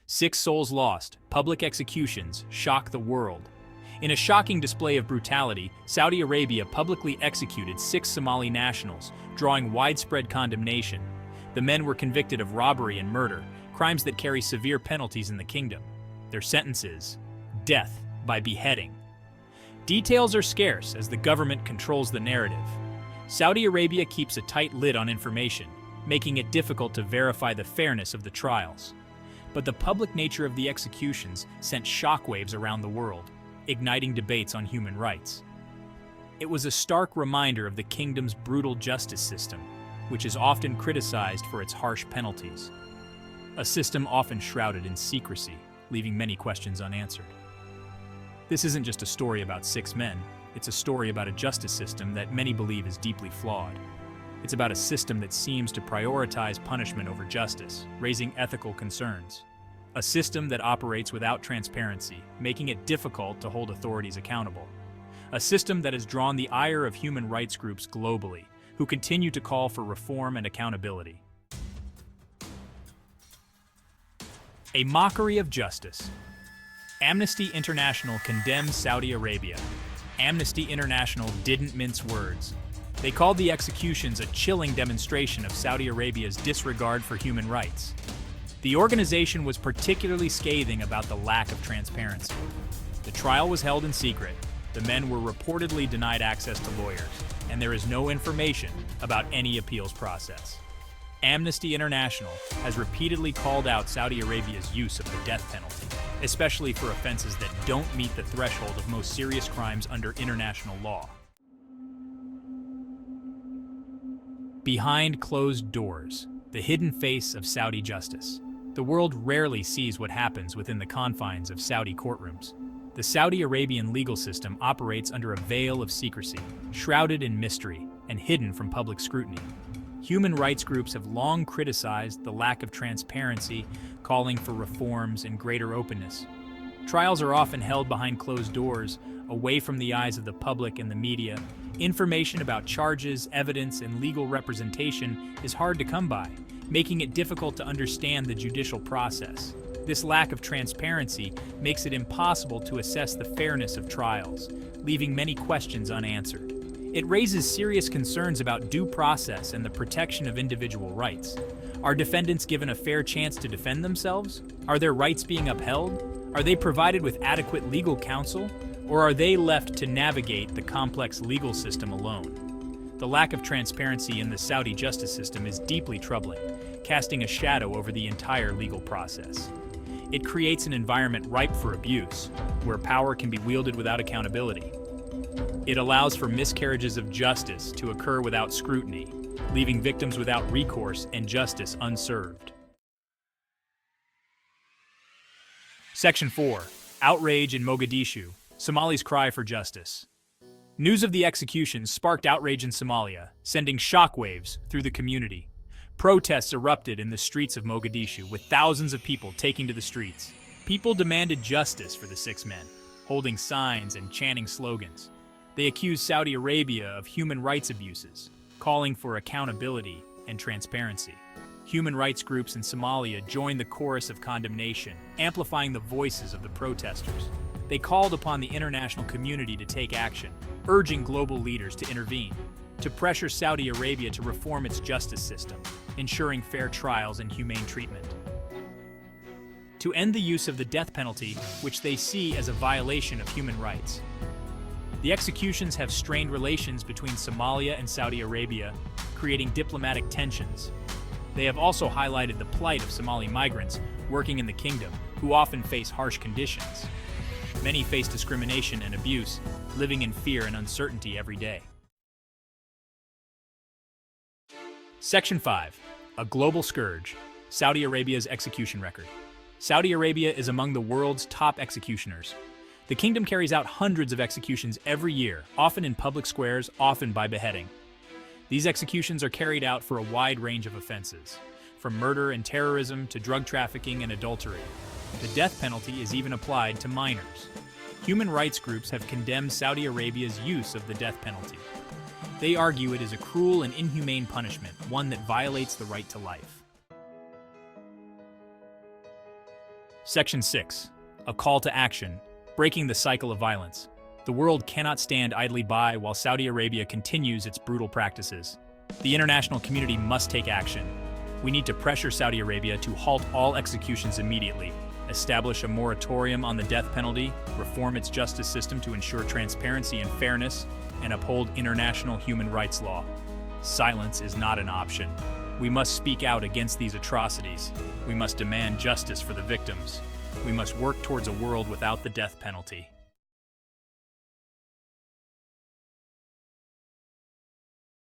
6 souls lost, public executions shock the world. In a shocking display of brutality, Saudi Arabia publicly executed 6 Somali nationals, drawing widespread condemnation. The men were convicted of robbery and murder, crimes that carry severe penalties in the kingdom. Their sentences: death by beheading. Details are scarce as the government controls the narrative. Saudi Arabia keeps a tight lid on information, making it difficult to verify the fairness of the trials. But the public nature of the executions sent shockwaves around the world, igniting debates on human rights. It was a stark reminder of the kingdom's brutal justice system, which is often criticized for its harsh penalties. A system often shrouded in secrecy, leaving many questions unanswered. This isn't just a story about 6 men, it's a story about a justice system that many believe is deeply flawed. It's about a system that seems to prioritize punishment over justice, raising ethical concerns. A system that operates without transparency, making it difficult to hold authorities accountable. A system that has drawn the ire of human rights groups globally, who continue to call for reform and accountability. A mockery of justice. Amnesty International condemns Saudi Arabia. Amnesty International didn't mince words. They called the executions a chilling demonstration of Saudi Arabia's disregard for human rights. The organization was particularly scathing about the lack of transparency. The trial was held in secret, the men were reportedly denied access to lawyers, and there is no information about any appeals process. Amnesty International has repeatedly called out Saudi Arabia's use of the death penalty, especially for offenses that don't meet the threshold of most serious crimes under international law. Behind closed doors, the hidden face of Saudi justice. The world rarely sees what happens within the confines of Saudi courtrooms. The Saudi Arabian legal system operates under a veil of secrecy, shrouded in mystery and hidden from public scrutiny. Human rights groups have long criticized the lack of transparency, calling for reforms and greater openness. Trials are often held behind closed doors, away from the eyes of the public and the media. Information about charges, evidence, and legal representation is hard to come by, making it difficult to understand the judicial process. This lack of transparency makes it impossible to assess the fairness of trials, leaving many questions unanswered. It raises serious concerns about due process and the protection of individual rights. Are defendants given a fair chance to defend themselves? Are their rights being upheld? Are they provided with adequate legal counsel? Or are they left to navigate the complex legal system alone? The lack of transparency in the Saudi justice system is deeply troubling, casting a shadow over the entire legal process. It creates an environment ripe for abuse, where power can be wielded without accountability. It allows for miscarriages of justice to occur without scrutiny, leaving victims without recourse and justice unserved. Section 4. Outrage in Mogadishu. Somali's cry for justice. News of the executions sparked outrage in Somalia, sending shockwaves through the community. Protests erupted in the streets of Mogadishu, with thousands of people taking to the streets. People demanded justice for the 6 men, holding signs and chanting slogans. They accused Saudi Arabia of human rights abuses, calling for accountability and transparency. Human rights groups in Somalia joined the chorus of condemnation, amplifying the voices of the protesters. They called upon the international community to take action, urging global leaders to intervene, to pressure Saudi Arabia to reform its justice system, ensuring fair trials and humane treatment. To end the use of the death penalty, which they see as a violation of human rights. The executions have strained relations between Somalia and Saudi Arabia, creating diplomatic tensions. They have also highlighted the plight of Somali migrants working in the kingdom, who often face harsh conditions. Many face discrimination and abuse, living in fear and uncertainty every day. Section 5. A global scourge. Saudi Arabia's execution record. Saudi Arabia is among the world's top executioners. The kingdom carries out hundreds of executions every year, often in public squares, often by beheading. These executions are carried out for a wide range of offenses, from murder and terrorism to drug trafficking and adultery. The death penalty is even applied to minors. Human rights groups have condemned Saudi Arabia's use of the death penalty. They argue it is a cruel and inhumane punishment, one that violates the right to life. Section 6. A call to action, breaking the cycle of violence. The world cannot stand idly by while Saudi Arabia continues its brutal practices. The international community must take action. We need to pressure Saudi Arabia to halt all executions immediately, establish a moratorium on the death penalty, reform its justice system to ensure transparency and fairness, and uphold international human rights law. Silence is not an option. We must speak out against these atrocities. We must demand justice for the victims. We must work towards a world without the death penalty.